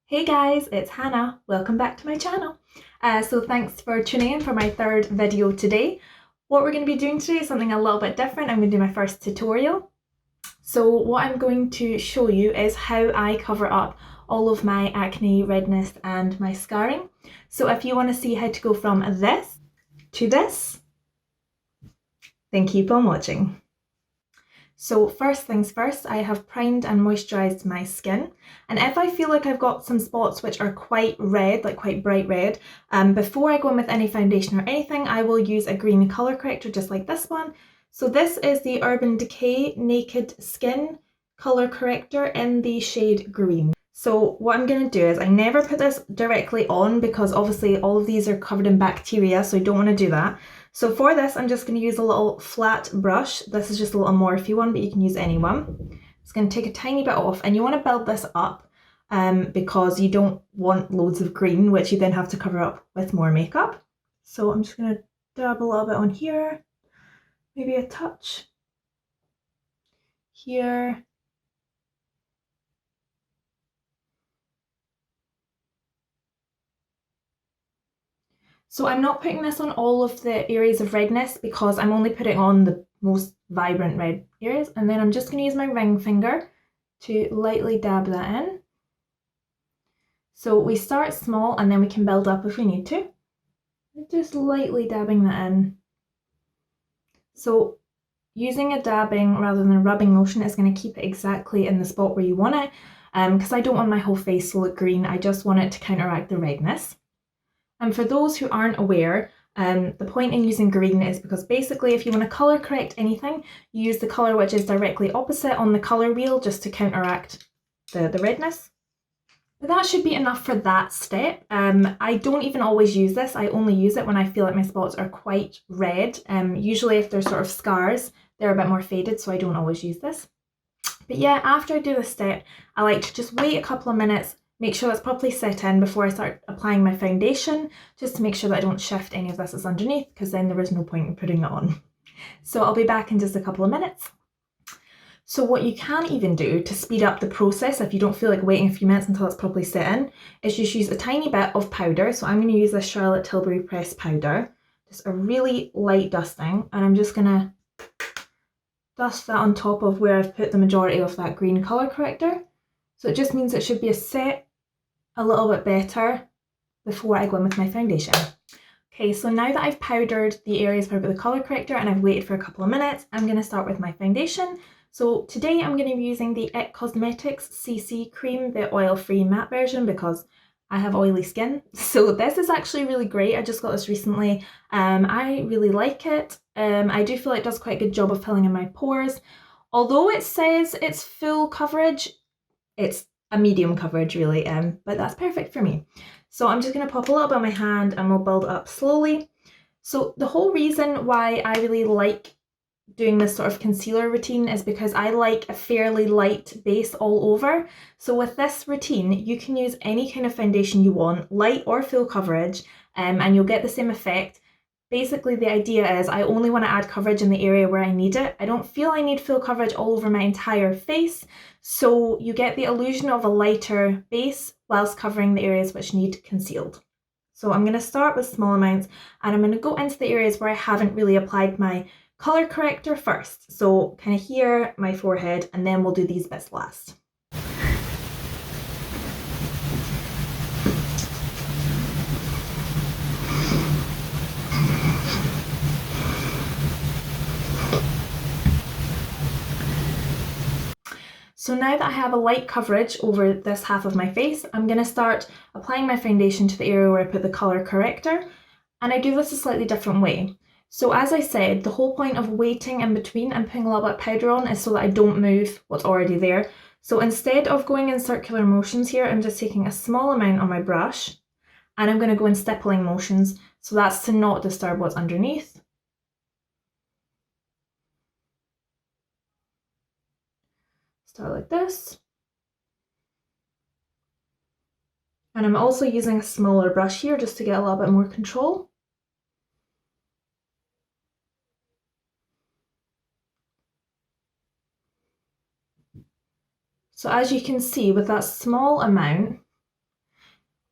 Hey guys, it's Hannah. Welcome back to my channel. So thanks for tuning in for my third video today. What we're going to be doing today is something a little bit different. I'm going to do my first tutorial. So what I'm going to show you is how I cover up all of my acne, redness and my scarring. So if you want to see how to go from this to this, then keep on watching. So first things first, I have primed and moisturised my skin, and if I feel like I've got some spots which are quite red, like quite bright red, before I go in with any foundation or anything, I will use a green colour corrector just like this one. So this is the Urban Decay Naked Skin Colour Corrector in the shade green. So what I'm going to do is I never put this directly on because obviously all of these are covered in bacteria, so I don't want to do that. So for this, I'm just going to use a little flat brush. This is just a little Morphe one, but you can use any one. It's going to take a tiny bit off, and you want to build this up because you don't want loads of green, which you then have to cover up with more makeup. So I'm just going to dab a little bit on here, maybe a touch here. So I'm not putting this on all of the areas of redness because I'm only putting on the most vibrant red areas, and then I'm just going to use my ring finger to lightly dab that in. So we start small and then we can build up if we need to. Just lightly dabbing that in. So using a dabbing rather than a rubbing motion is going to keep it exactly in the spot where you want it, because I don't want my whole face to look green. I just want it to counteract the redness. And for those who aren't aware, the point in using green is because basically if you want to colour correct anything, you use the colour which is directly opposite on the colour wheel just to counteract the redness. But that should be enough for that step. I don't even always use this. I only use it when I feel like my spots are quite red. Usually if they're sort of scars, they're a bit more faded, so I don't always use this. But yeah, after I do this step, I like to just wait a couple of minutes, make sure that's properly set in before I start applying my foundation, just to make sure that I don't shift any of this that's underneath, because then there is no point in putting it on. So I'll be back in just a couple of minutes. So what you can even do to speed up the process, if you don't feel like waiting a few minutes until it's properly set in, is just use a tiny bit of powder. So I'm going to use this Charlotte Tilbury pressed powder, just a really light dusting, and I'm just going to dust that on top of where I've put the majority of that green colour corrector. So it just means it should be set a little bit better before I go in with my foundation. Okay, so now that I've powdered the areas where I've put the colour corrector and I've waited for a couple of minutes, I'm going to start with my foundation. So today I'm going to be using the NOT Cosmetics CC cream, the oil-free matte version, because I have oily skin. So this is actually really great. I just got this recently. I really like it. I do feel like it does quite a good job of filling in my pores. Although it says it's full coverage, it's a medium coverage really, but that's perfect for me. So I'm just going to pop a little bit on my hand and we'll build up slowly. So the whole reason why I really like doing this sort of concealer routine is because I like a fairly light base all over. So with this routine, you can use any kind of foundation you want, light or full coverage, and you'll get the same effect. Basically, the idea is I only want to add coverage in the area where I need it. I don't feel I need full coverage all over my entire face, so you get the illusion of a lighter base whilst covering the areas which need concealed. So I'm going to start with small amounts, and I'm going to go into the areas where I haven't really applied my colour corrector first. So kind of here, my forehead, and then we'll do these bits last. So now that I have a light coverage over this half of my face, I'm going to start applying my foundation to the area where I put the colour corrector, and I do this a slightly different way. So as I said, the whole point of waiting in between and putting a little bit of powder on is so that I don't move what's already there. So instead of going in circular motions here, I'm just taking a small amount on my brush and I'm going to go in stippling motions. So that's to not disturb what's underneath. Start like this. And I'm also using a smaller brush here just to get a little bit more control. So as you can see, with that small amount,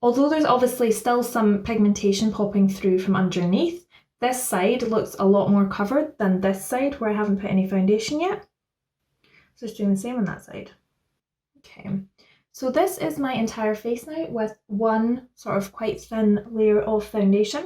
Although there's obviously still some pigmentation popping through from underneath, this side looks a lot more covered than this side where I haven't put any foundation yet. So just doing the same on that side. Okay, so this is my entire face now with one sort of quite thin layer of foundation.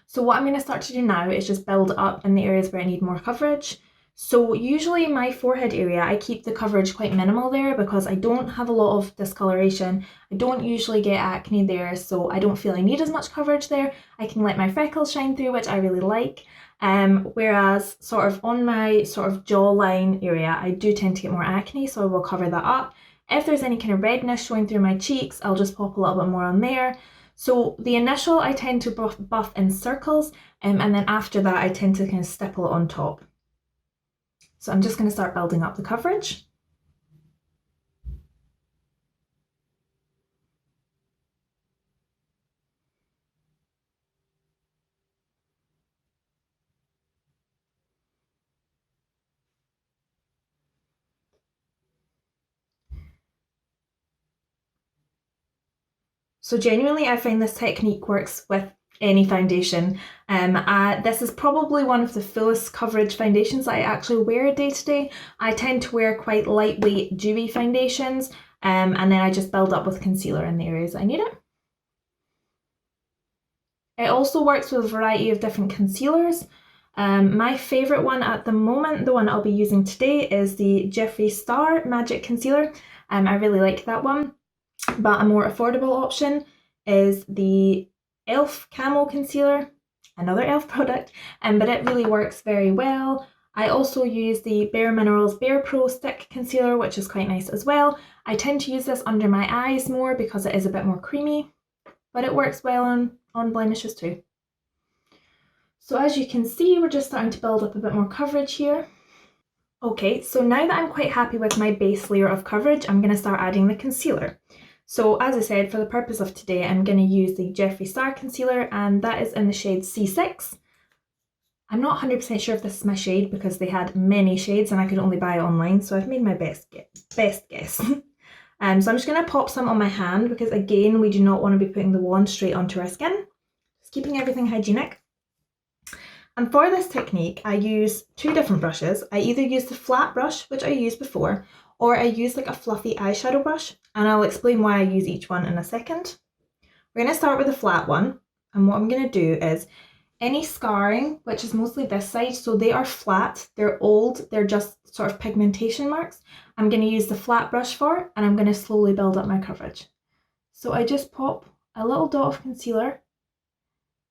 So what I'm going to start to do now is just build up in the areas where I need more coverage. So usually my forehead area, I keep the coverage quite minimal there because I don't have a lot of discoloration. I don't usually get acne there, so I don't feel I need as much coverage there. I can let my freckles shine through, which I really like. Whereas sort of on my sort of jawline area, I do tend to get more acne, so I will cover that up. If there's any kind of redness showing through my cheeks, I'll just pop a little bit more on there. So the initial I tend to buff in circles, and then after that I tend to kind of stipple it on top. So I'm just going to start building up the coverage. So genuinely I find this technique works with any foundation. This is probably one of the fullest coverage foundations that I actually wear day to day. I tend to wear quite lightweight dewy foundations, and then I just build up with concealer in the areas I need it. It also works with a variety of different concealers. My favourite one at the moment, the one I'll be using today, is the Jeffree Star Magic Concealer. I really like that one, but a more affordable option is the e.l.f. Camo Concealer, another e.l.f. product, but it really works very well. I also use the Bare Minerals Bare Pro Stick Concealer, which is quite nice as well. I tend to use this under my eyes more because it is a bit more creamy, but it works well on blemishes too. So as you can see, we're just starting to build up a bit more coverage here. Okay, so now that I'm quite happy with my base layer of coverage, I'm going to start adding the concealer. So as I said, for the purpose of today, I'm going to use the Jeffree Star Concealer, and that is in the shade C6. I'm not 100% sure if this is my shade because they had many shades and I could only buy it online, so I've made my best guess. So I'm just going to pop some on my hand because, again, we do not want to be putting the wand straight onto our skin. Just keeping everything hygienic. And for this technique, I use two different brushes. I either use the flat brush, which I used before, or I use like a fluffy eyeshadow brush, and I'll explain why I use each one in a second. We're going to start with the flat one, and what I'm going to do is any scarring, which is mostly this side, so they are flat, they're old, they're just sort of pigmentation marks, I'm going to use the flat brush for, and I'm going to slowly build up my coverage. So I just pop a little dot of concealer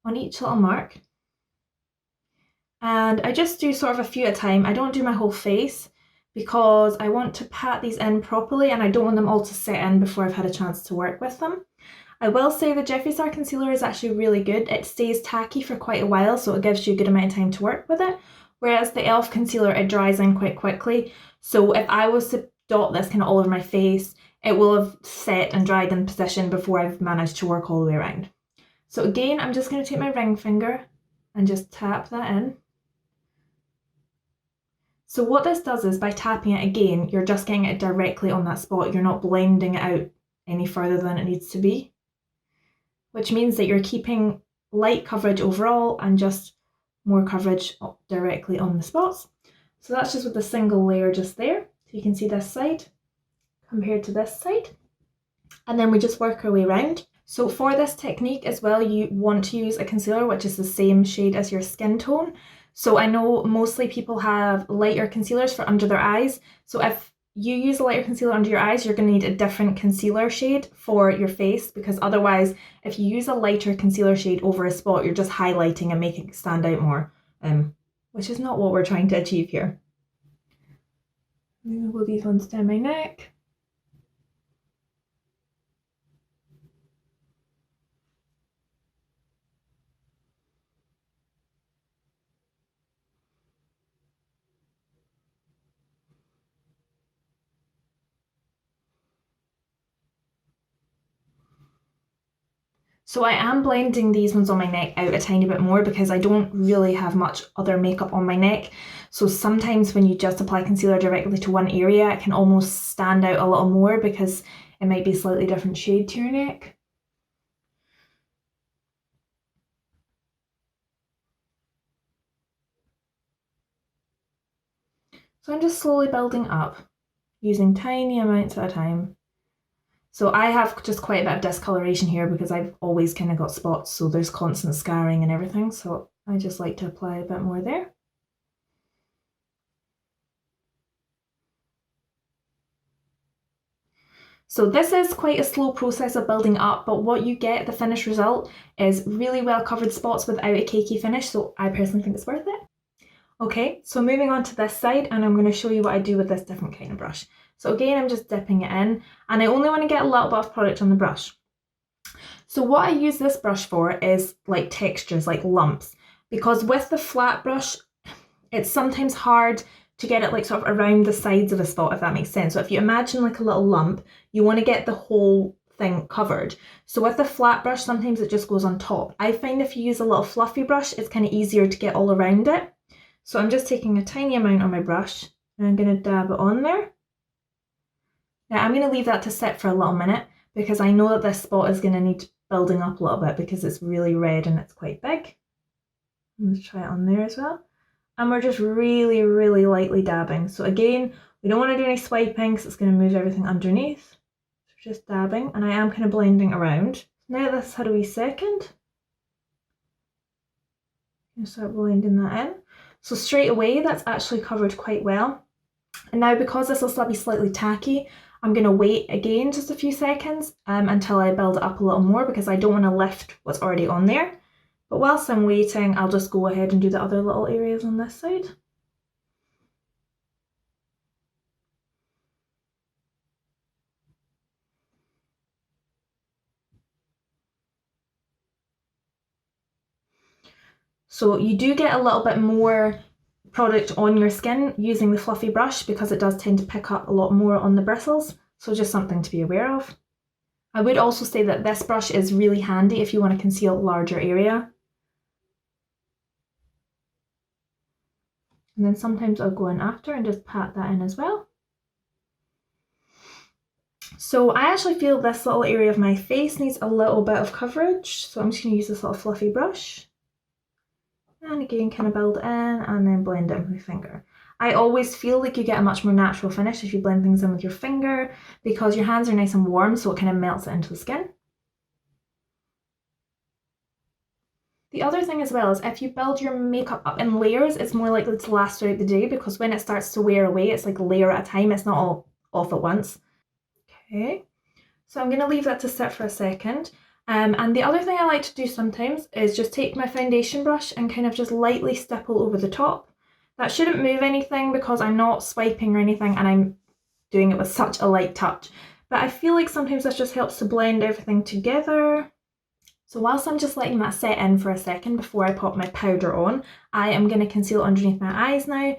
on each little mark, and I just do sort of a few at a time. I don't do my whole face because I want to pat these in properly and I don't want them all to set in before I've had a chance to work with them. I will say the Jeffree Star Concealer is actually really good. It stays tacky for quite a while, so it gives you a good amount of time to work with it. Whereas the e.l.f. Concealer, it dries in quite quickly. So if I was to dot this kind of all over my face, it will have set and dried in position before I've managed to work all the way around. So again, I'm just going to take my ring finger and just tap that in. So what this does is by tapping it again, you're just getting it directly on that spot. You're not blending it out any further than it needs to be, which means that you're keeping light coverage overall and just more coverage directly on the spots. So that's just with a single layer just there. So you can see this side compared to this side. And then we just work our way around. So for this technique as well, you want to use a concealer which is the same shade as your skin tone. So I know mostly people have lighter concealers for under their eyes. So if you use a lighter concealer under your eyes, you're going to need a different concealer shade for your face, because otherwise, if you use a lighter concealer shade over a spot, you're just highlighting and making it stand out more, which is not what we're trying to achieve here. Move these ones down my neck. So I am blending these ones on my neck out a tiny bit more because I don't really have much other makeup on my neck. So sometimes when you just apply concealer directly to one area, it can almost stand out a little more because it might be a slightly different shade to your neck. So I'm just slowly building up, using tiny amounts at a time. So I have just quite a bit of discoloration here because I've always kind of got spots, so there's constant scarring and everything, so I just like to apply a bit more there. So this is quite a slow process of building up, but what you get, the finished result, is really well covered spots without a cakey finish, so I personally think it's worth it. Okay, so moving on to this side, and I'm going to show you what I do with this different kind of brush. So again, I'm just dipping it in, and I only want to get a little bit of product on the brush. So what I use this brush for is like textures, like lumps, because with the flat brush, it's sometimes hard to get it like sort of around the sides of a spot, if that makes sense. So if you imagine like a little lump, you want to get the whole thing covered. So with the flat brush, sometimes it just goes on top. I find if you use a little fluffy brush, it's kind of easier to get all around it. So I'm just taking a tiny amount on my brush and I'm going to dab it on there. Now I'm going to leave that to sit for a little minute because I know that this spot is going to need building up a little bit because it's really red and it's quite big. Let's try it on there as well. And we're just really, really lightly dabbing. So again, we don't want to do any swiping because it's going to move everything underneath. So just dabbing, and I am kind of blending around. Now this had a wee second. I'm going to start blending that in. So straight away, that's actually covered quite well. And now because this will still be slightly tacky, I'm going to wait again just a few seconds until I build it up a little more because I don't want to lift what's already on there. But whilst I'm waiting, I'll just go ahead and do the other little areas on this side. So you do get a little bit more product on your skin using the fluffy brush because it does tend to pick up a lot more on the bristles. So just something to be aware of. I would also say that this brush is really handy if you want to conceal a larger area. And then sometimes I'll go in after and just pat that in as well. So I actually feel this little area of my face needs a little bit of coverage. So I'm just going to use this little fluffy brush. And again, kind of build in and then blend it in with my finger. I always feel like you get a much more natural finish if you blend things in with your finger because your hands are nice and warm, so it kind of melts it into the skin. The other thing as well is if you build your makeup up in layers, it's more likely to last throughout the day because when it starts to wear away, it's like a layer at a time. It's not all off at once. Okay, so I'm going to leave that to sit for a second. And the other thing I like to do sometimes is just take my foundation brush and kind of just lightly stipple over the top. That shouldn't move anything because I'm not swiping or anything and I'm doing it with such a light touch. But I feel like sometimes this just helps to blend everything together. So whilst I'm just letting that set in for a second before I pop my powder on, I am going to conceal underneath my eyes now.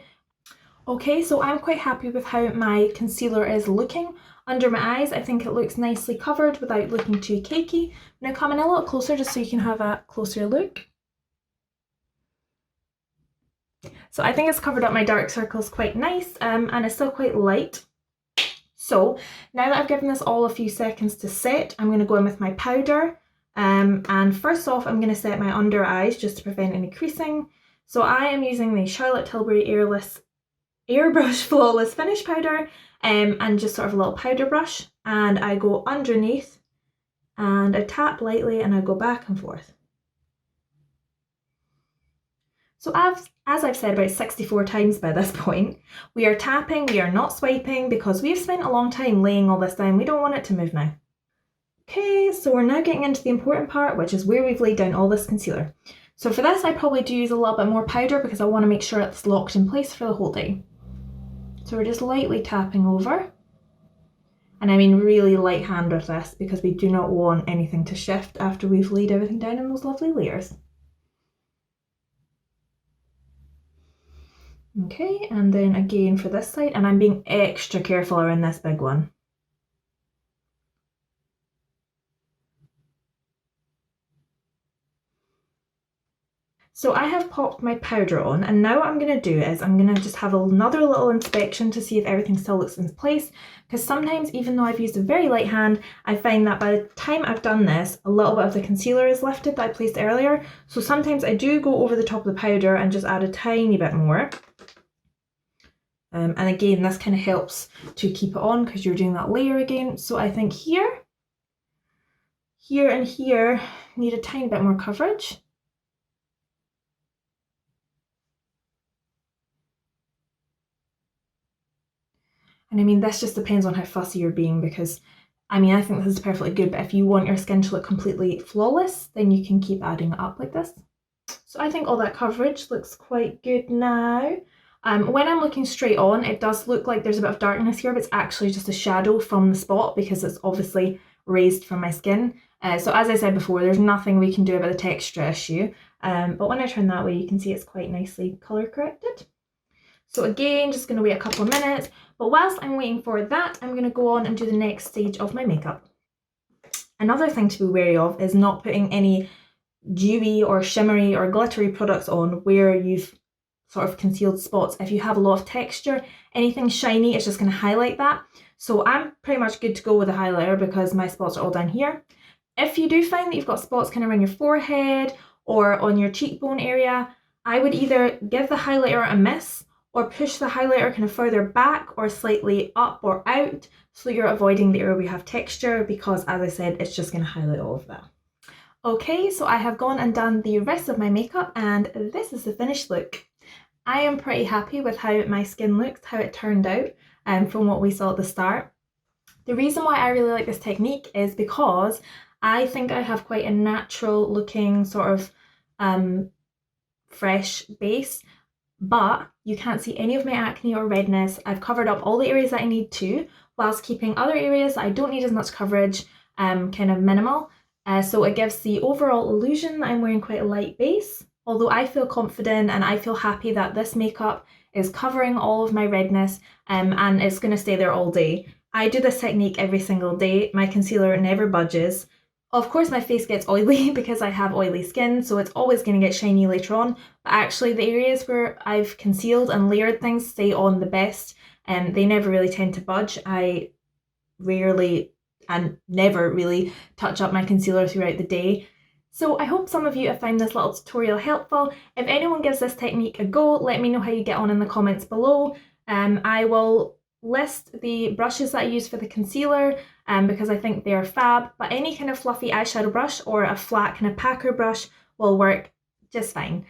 Okay, so I'm quite happy with how my concealer is looking. Under my eyes, I think it looks nicely covered without looking too cakey. Now come in a little closer just so you can have a closer look. So I think it's covered up my dark circles quite nice and it's still quite light. So now that I've given this all a few seconds to set, I'm going to go in with my powder. And first off, I'm going to set my under eyes just to prevent any creasing. So I am using the Charlotte Tilbury Airbrush Flawless Finish Powder and just sort of a little powder brush. And I go underneath and I tap lightly and I go back and forth. So as I've said about 64 times by this point, we are tapping, we are not swiping because we've spent a long time laying all this down. We don't want it to move now. Okay, so we're now getting into the important part, which is where we've laid down all this concealer. So for this, I probably do use a little bit more powder because I want to make sure it's locked in place for the whole day. So we're just lightly tapping over. And I mean really light hand with this because we do not want anything to shift after we've laid everything down in those lovely layers. Okay, and then again for this side, and I'm being extra careful around this big one. So I have popped my powder on, and now what I'm going to do is I'm going to just have another little inspection to see if everything still looks in place, because sometimes even though I've used a very light hand, I find that by the time I've done this, a little bit of the concealer is lifted that I placed earlier. So sometimes I do go over the top of the powder and just add a tiny bit more. And again, this kind of helps to keep it on because you're doing that layer again. So I think here, and here need a tiny bit more coverage. And I mean, this just depends on how fussy you're being, because I mean, I think this is perfectly good, but if you want your skin to look completely flawless, then you can keep adding it up like this. So I think all that coverage looks quite good now. When I'm looking straight on, it does look like there's a bit of darkness here, but it's actually just a shadow from the spot because it's obviously raised from my skin. So as I said before, there's nothing we can do about the texture issue. But when I turn that way, you can see it's quite nicely color corrected. So again, just going to wait a couple of minutes. But whilst I'm waiting for that, I'm going to go on and do the next stage of my makeup. Another thing to be wary of is not putting any dewy or shimmery or glittery products on where you've sort of concealed spots. If you have a lot of texture, anything shiny is just going to highlight that. So I'm pretty much good to go with a highlighter because my spots are all down here. If you do find that you've got spots kind of around your forehead or on your cheekbone area, I would either give the highlighter a miss or push the highlighter kind of further back or slightly up or out so you're avoiding the area where you have texture, because as I said, it's just going to highlight all of that. Okay, so I have gone and done the rest of my makeup and this is the finished look. I am pretty happy with how my skin looked, how it turned out from what we saw at the start. The reason why I really like this technique is because I think I have quite a natural looking sort of fresh base, but you can't see any of my acne or redness. I've covered up all the areas that I need to, whilst keeping other areas that I don't need as much coverage kind of minimal. So it gives the overall illusion that I'm wearing quite a light base, although I feel confident and I feel happy that this makeup is covering all of my redness and it's going to stay there all day. I do this technique every single day. My concealer never budges. Of course my face gets oily because I have oily skin, so it's always going to get shiny later on, but actually the areas where I've concealed and layered things stay on the best and they never really tend to budge. I rarely and never really touch up my concealer throughout the day. So I hope some of you have found this little tutorial helpful. If anyone gives this technique a go, let me know how you get on in the comments below. I will list the brushes that I use for the concealer because I think they are fab, but any kind of fluffy eyeshadow brush or a flat kind of packer brush will work just fine.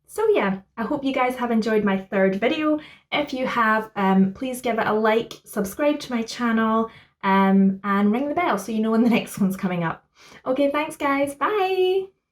So yeah, I hope you guys have enjoyed my third video. If you have, please give it a like, subscribe to my channel, and ring the bell so you know when the next one's coming up. Okay, thanks guys, bye!